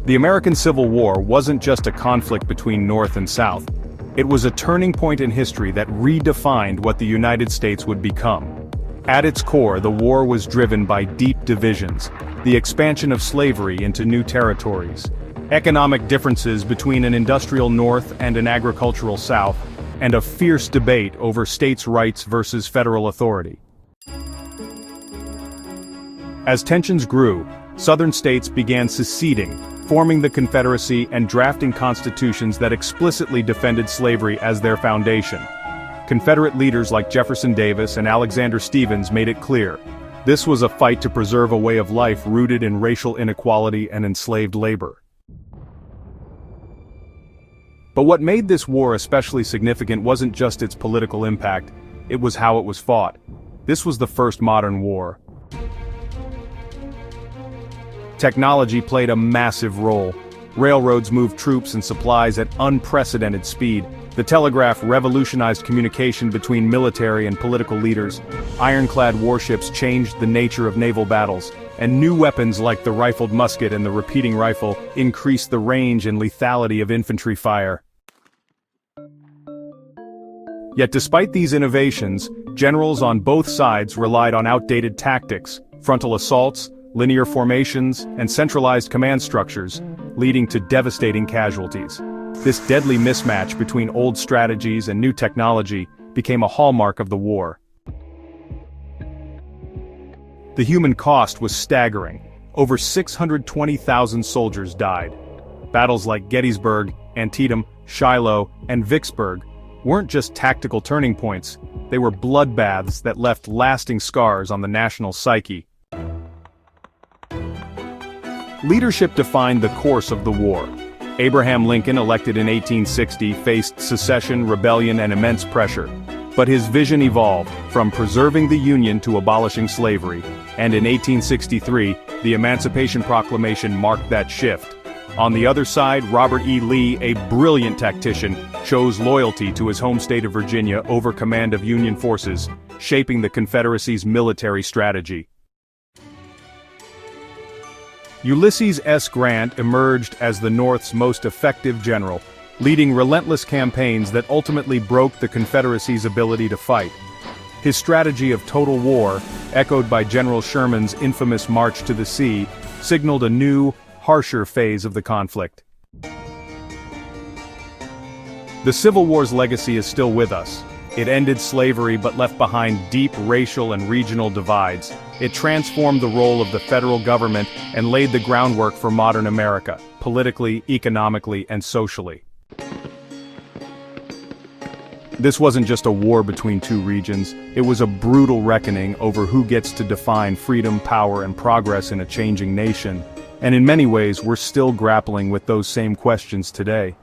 The American Civil War wasn't just a conflict between North and South. It was a turning point in history that redefined what the United States would become. At its core, the war was driven by deep divisions, the expansion of slavery into new territories, economic differences between an industrial North and an agricultural South, and a fierce debate over states' rights versus federal authority. As tensions grew, Southern states began seceding, forming the Confederacy and drafting constitutions that explicitly defended slavery as their foundation. Confederate leaders like Jefferson Davis and Alexander Stephens made it clear, this was a fight to preserve a way of life rooted in racial inequality and enslaved labor. But what made this war especially significant wasn't just its political impact, it was how it was fought. This was the first modern war. Technology played a massive role. Railroads moved troops and supplies at unprecedented speed. The telegraph revolutionized communication between military and political leaders. Ironclad warships changed the nature of naval battles, and new weapons like the rifled musket and the repeating rifle increased the range and lethality of infantry fire. Yet despite these innovations, generals on both sides relied on outdated tactics, frontal assaults, linear formations, and centralized command structures, leading to devastating casualties. This deadly mismatch between old strategies and new technology became a hallmark of the war. The human cost was staggering. Over 620,000 soldiers died. Battles like Gettysburg, Antietam, Shiloh, and Vicksburg weren't just tactical turning points, they were bloodbaths that left lasting scars on the national psyche. Leadership defined the course of the war. Abraham Lincoln, elected in 1860, faced secession, rebellion, and immense pressure. But his vision evolved, from preserving the Union to abolishing slavery, and in 1863, the Emancipation Proclamation marked that shift. On the other side, Robert E. Lee, a brilliant tactician, chose loyalty to his home state of Virginia over command of Union forces, shaping the Confederacy's military strategy. Ulysses S. Grant emerged as the North's most effective general, leading relentless campaigns that ultimately broke the Confederacy's ability to fight. His strategy of total war, echoed by General Sherman's infamous March to the Sea, signaled a new, harsher phase of the conflict. The Civil War's legacy is still with us. It ended slavery but left behind deep racial and regional divides. It transformed the role of the federal government and laid the groundwork for modern America, politically, economically, and socially. This wasn't just a war between two regions, it was a brutal reckoning over who gets to define freedom, power, and progress in a changing nation. And in many ways, we're still grappling with those same questions today.